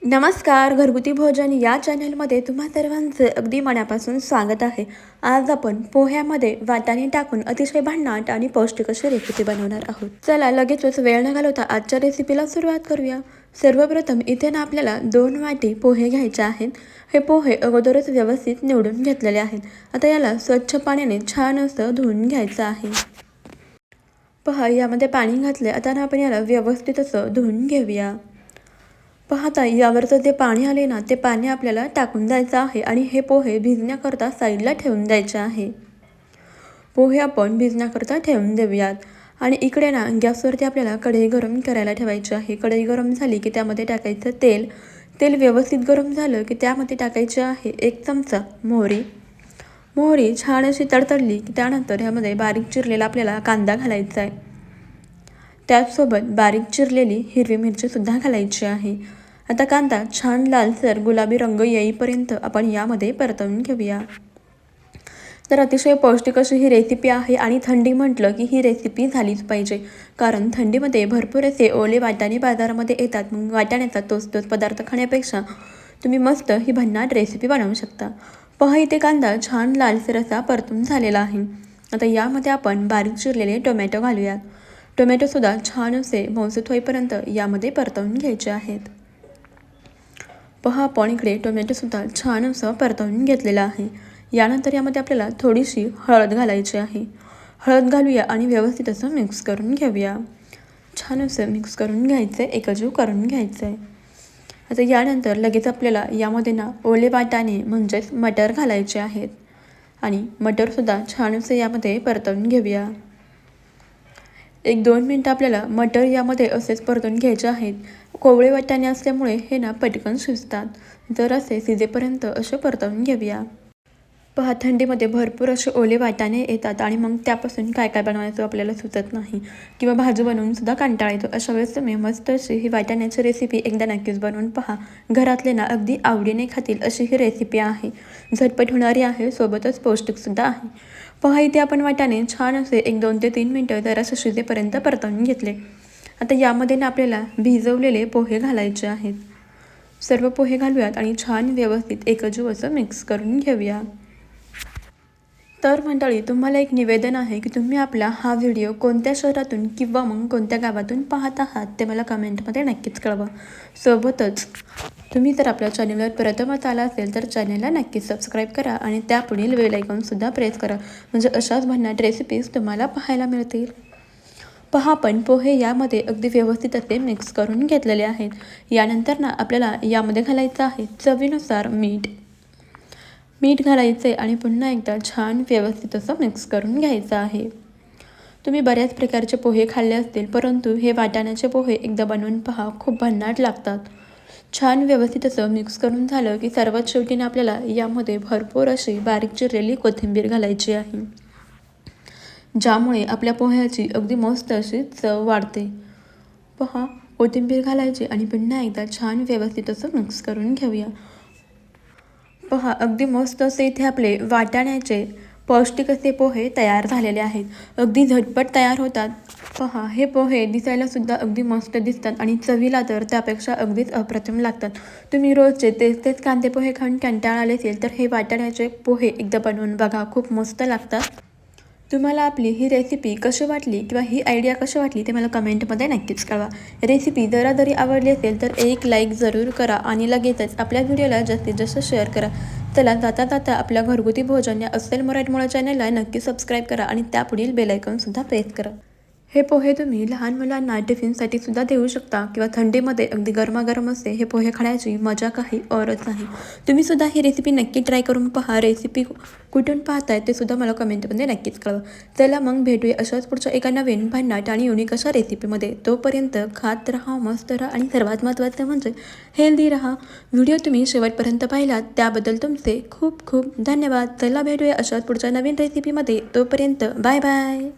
नमस्कार, घरगुती भोजन या चॅनलमध्ये तुम्हा सर्वांचं अगदी मनापासून स्वागत आहे. आज आपण पोह्यामध्ये वाटाणे टाकून अतिशय भन्नाट आणि पौष्टिक अशी रेसिपी बनवणार आहोत. चला लगेचच वेळ न घालवता आजच्या रेसिपीला सुरुवात करूया. सर्वप्रथम इथे ना आपल्याला 2 वाटी पोहे घ्यायचे आहेत. हे पोहे अगोदरच व्यवस्थित निवडून घेतलेले आहेत. आता याला स्वच्छ पाण्याने छान असं धुवून घ्यायचं आहे. पहा, यामध्ये पाणी घातले. आता ना आपण याला व्यवस्थित असं धुवून घेऊया. पाहता यावरचं जे पाणी आले ना, ते पाणी आपल्याला टाकून द्यायचं आहे आणि हे पोहे भिजण्याकरता साईडला ठेवून द्यायचे आहे. पोहे आपण भिजण्याकरता ठेवून देऊयात. आणि इकडे ना गॅसवरती आपल्याला कढई गरम करायला ठेवायची आहे. कढई गरम झाली की त्यामध्ये टाकायचं तेल. तेल व्यवस्थित गरम झालं की त्यामध्ये टाकायचे आहे 1 चमचा मोहरी. मोहरी छान अशी तडतडली की त्यानंतर यामध्ये बारीक चिरलेला आपल्याला कांदा घालायचा आहे. त्याचसोबत बारीक चिरलेली हिरवी मिरचीसुद्धा घालायची आहे. आता कांदा छान लालसर गुलाबी रंग येईपर्यंत आपण यामध्ये परतवून घेऊया. तर अतिशय पौष्टिक अशी ही रेसिपी आहे आणि थंडी म्हटलं की ही रेसिपी झालीच पाहिजे. कारण थंडीमध्ये भरपूर असे ओले वाटाणे बाजारामध्ये येतात. मग वाटाण्याचा तोच पदार्थ खाण्यापेक्षा तुम्ही मस्त ही भन्नाट रेसिपी बनवू शकता. पहा, इथे कांदा छान लालसर असा परतून झालेला आहे. आता यामध्ये आपण बारीक चिरलेले टोमॅटो घालूयात. टोमॅटोसुद्धा छान असे मऊसूत होईपर्यंत यामध्ये परतवून घ्यायचे आहेत. पहा, आपण इकडे टोमॅटोसुद्धा छान असं परतवून घेतलेलं आहे. यानंतर यामध्ये आपल्याला थोडीशी हळद घालायची आहे. हळद घालूया आणि व्यवस्थित असं मिक्स करून घेऊया. छान असं मिक्स करून घ्यायचं आहे, एकजीव करून घ्यायचं आहे. आता यानंतर लगेच आपल्याला यामध्ये ना ओले वाटाणे म्हणजेच मटर घालायचे आहेत आणि मटरसुद्धा छान असं यामध्ये परतवून घेऊया. 1-2 मिनटं आपल्याला मटर यामध्ये असेच परतून घ्यायचे आहेत. कोवळे वाटाणे असल्यामुळे हे ना पटकन शिजतात. जर असे शिजेपर्यंत असे परतवून घेऊया. पहा, थंडीमध्ये भरपूर असे ओले वाटाणे येतात आणि मग त्यापासून काय काय बनवायचं आपल्याला सुचत नाही किंवा भाजी बनवून सुद्धा कंटाळा येतो. अशा वेळेस तुम्ही मस्त अशी ही वाटाण्याची रेसिपी एकदा नक्कीच बनवून पहा. घरातले ना अगदी आवडीने खातील अशी ही रेसिपी आहे. झटपट होणारी आहे, सोबतच पौष्टिकसुद्धा आहे. पहा, इथे आपण वाटाणे छान असे 1-2 ते 3 मिनटं जरासं शिजेपर्यंत परतवून घेतले. आता यामध्ये ना आपल्याला भिजवलेले पोहे घालायचे आहेत. सर्व पोहे घालूयात आणि छान व्यवस्थित एकजीव असं मिक्स करून घेऊया. तर मंडळी, तुम्हाला एक निवेदन आहे की तुम्ही आपला हा व्हिडिओ कोणत्या शहरातून किंवा मग कोणत्या गावातून पाहत आहात ते मला कमेंटमध्ये नक्कीच कळवा. सोबतच तुम्ही जर आपल्या चॅनलवर प्रथमच आला असेल तर चॅनलला नक्कीच सबस्क्राईब करा आणि त्यापुढील बेल आयकॉनसुद्धा प्रेस करा. म्हणजे अशाच भन्नाट रेसिपीज तुम्हाला पाहायला मिळतील. पहा, आपण पोहे यामध्ये अगदी व्यवस्थित असे मिक्स करून घेतलेले आहेत. यानंतर ना आपल्याला यामध्ये घालायचं आहे चवीनुसार मीठ. मीठ घालायचे आणि पुन्हा एकदा छान व्यवस्थित असं मिक्स करून घ्यायचं आहे. तुम्ही बऱ्याच प्रकारचे पोहे खाल्ले असतील, परंतु हे वाटाण्याचे पोहे एकदा बनवून पहा, खूप भन्नाट लागतात. छान व्यवस्थित असं मिक्स करून झालं की सर्वात शेवटीने आपल्याला यामध्ये भरपूर अशी बारीक चिरलेली कोथिंबीर घालायची आहे, ज्यामुळे आपल्या पोह्याची अगदी मस्त अशी चव वाढते. पहा, कोथिंबीर घालायची आणि पुन्हा एकदा छान व्यवस्थित असं मिक्स करून घेऊया. पहा, अगदी मस्त असे इथे आपले वाटाण्याचे पौष्टिक असे पोहे तयार झालेले आहेत. अगदी झटपट तयार होतात. पहा, हे पोहे दिसायलासुद्धा अगदी मस्त दिसतात आणि चवीला तर त्यापेक्षा अगदीच अप्रतिम लागतात. तुम्ही रोजचे तेच कांदे पोहे खाऊन कंटाळा आले असेल तर हे वाटाण्याचे पोहे एकदा बनवून बघा, खूप मस्त लागतात. तुम्हाला आपली ही रेसिपी कशी वाटली किंवा ही आयडिया कशी वाटली ते मला कमेंटमध्ये नक्कीच कळवा. रेसिपी जरी आवडली असेल तर एक लाईक जरूर करा आणि लगेचच आपल्या व्हिडिओला जास्तीत जास्त शेअर करा. चला, जाता आपल्या घरगुती भोजन या अस्सल मराठमोळा चॅनलला नक्की सबस्क्राईब करा आणि त्यापुढील बेल आयकॉनसुद्धा प्रेस करा. हे पोहे तुम्ही लहान मुलांना टिफिनसाठी सुद्धा देऊ शकता किंवा थंडीमध्ये अगदी गरमागरम असे हे पोहे खाण्याची मजा काही औरच आहे. तुम्ही सुद्धा ही रेसिपी नक्की ट्राय करून पहा. रेसिपी कुठून पाहताय ते सुद्धा मला कमेंटमध्ये नक्कीच कळवा. चला मग भेटूया अशाच पुढच्या एका नवीन भन्नाट आणि युनिक अशा रेसिपीमध्ये. तोपर्यंत खात राहा, मस्त राहा आणि सर्वात महत्त्वाचं म्हणजे हेल्दी राहा. व्हिडिओ तुम्ही शेवटपर्यंत पाहिलात त्याबद्दल तुमचे खूप खूप धन्यवाद. चला भेटूया अशाच पुढच्या नवीन रेसिपीमध्ये. तोपर्यंत बाय बाय.